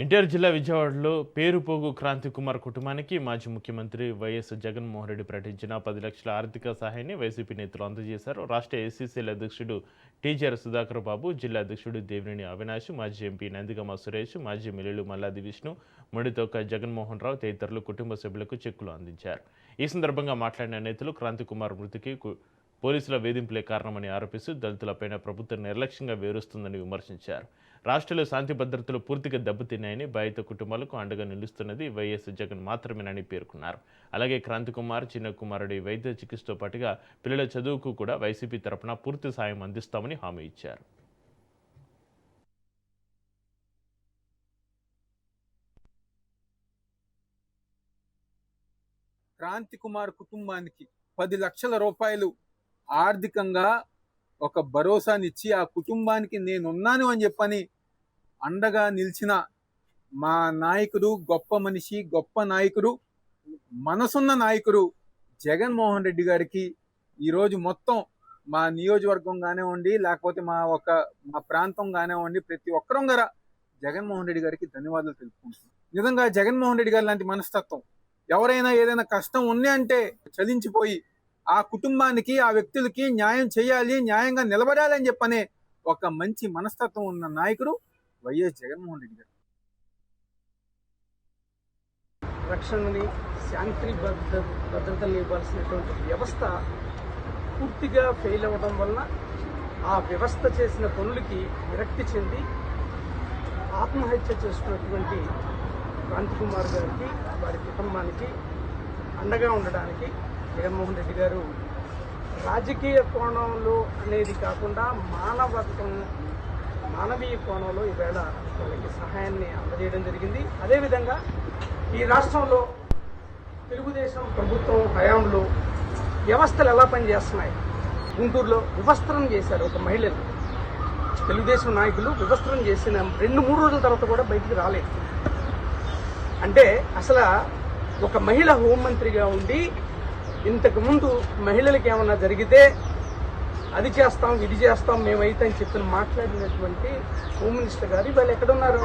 ఎన్టీఆర్ జిల్లా విజయవాడలో పేరుపోగు క్రాంతి కుమార్ కుటుంబానికి మాజీ ముఖ్యమంత్రి వైఎస్ జగన్మోహన్ రెడ్డి ప్రకటించిన 10 లక్షల ఆర్థిక సహాయాన్ని వైసీపీ నేతలు అందజేశారు. రాష్ట్ర ఏసీసీల అధ్యక్షుడు టీజీఆర్ సుధాకర్ బాబు, జిల్లా అధ్యక్షుడు దేవినేని అవినాష్, మాజీ ఎంపీ నందిగమ సురేష్, మాజీ ఎమ్మెల్యేలు మల్లాది విష్ణు, ముడితోక జగన్మోహన్ రావు తదితరులు కుటుంబ సభ్యులకు చెక్కులు అందించారు. ఈ సందర్భంగా మాట్లాడిన నేతలు క్రాంతి కుమార్ మృతికి పోలీసుల వేధింపులే కారణమని ఆరోపిస్తూ దళితులపైన ప్రభుత్వం నిర్లక్ష్యంగా వేరుస్తుందని విమర్శించారు. రాష్ట్రంలో శాంతి భద్రతలు పూర్తిగా దెబ్బతిన్నాయని, బాధిత కుటుంబాలకు అండగా నిలుస్తున్నది వైఎస్ జగన్ మాత్రమేనని పేర్కొన్నారు. అలాగే క్రాంతి కుమార్ చిన్న కుమారుడి వైద్య చికిత్సతో పాటుగా పిల్లల చదువుకు కూడా వైసీపీ తరపున పూర్తి సాయం అందిస్తామని హామీ ఇచ్చారు. క్రాంతి కుమార్ కుటుంబానికి 10 లక్షల రూపాయలు ఆర్థికంగా ఒక భరోసానిచ్చి ఆ కుటుంబానికి నేనున్నాను అని చెప్పని అండగా నిలిచిన మా నాయకుడు, గొప్ప మనిషి, గొప్ప నాయకుడు, మనసున్న నాయకుడు జగన్మోహన్ రెడ్డి గారికి ఈరోజు మొత్తం మా నియోజకవర్గం కానివ్వండి, లేకపోతే మా ప్రాంతం కానివ్వండి, ప్రతి ఒక్కరం గారా జగన్మోహన్ రెడ్డి గారికి ధన్యవాదాలు తెలుపుకుంటున్నాం. నిజంగా జగన్మోహన్ రెడ్డి గారి లాంటి మనస్తత్వం, ఎవరైనా ఏదైనా కష్టం ఉంది అంటే చలించిపోయి ఆ కుటుంబానికి, ఆ వ్యక్తులకి న్యాయం చేయాలి, న్యాయంగా నిలబడాలని చెప్పనే ఒక మంచి మనస్తత్వం ఉన్న నాయకుడు వైఎస్ జగన్మోహన్ రెడ్డి గారు. రక్షణని, శాంతి భద్రతలు ఇవ్వాల్సినటువంటి వ్యవస్థ పూర్తిగా ఫెయిల్ అవ్వడం వలన ఆ వ్యవస్థ చేసిన పనులకి విరక్తి చెంది ఆత్మహత్య చేసుకున్నటువంటి క్రాంతి కుమార్ గారికి, వారి కుటుంబానికి అండగా ఉండడానికి జగన్మోహన్ రెడ్డి గారు రాజకీయ కోణంలో అనేది కాకుండా మానవీయ కోణంలో ఈవేళ వాళ్ళకి సహాయాన్ని అందజేయడం జరిగింది. అదేవిధంగా ఈ రాష్ట్రంలో తెలుగుదేశం ప్రభుత్వం హయాంలో వ్యవస్థలు ఎలా పనిచేస్తున్నాయి, గుంటూరులో వివస్త్రం చేశారు ఒక మహిళలు. తెలుగుదేశం నాయకులు వివస్త్రం చేసిన 2-3 రోజుల తర్వాత కూడా బయటికి రాలేదు. అంటే అసలు ఒక మహిళ హోంమంత్రిగా ఉండి ఇంతకుముందు మహిళలకు ఏమన్నా జరిగితే అది చేస్తాం, ఇది చేస్తాం, మేమైతే అని చెప్పి మాట్లాడినటువంటి హోమ్ మినిస్టర్ గారు ఇవాళ ఎక్కడున్నారు?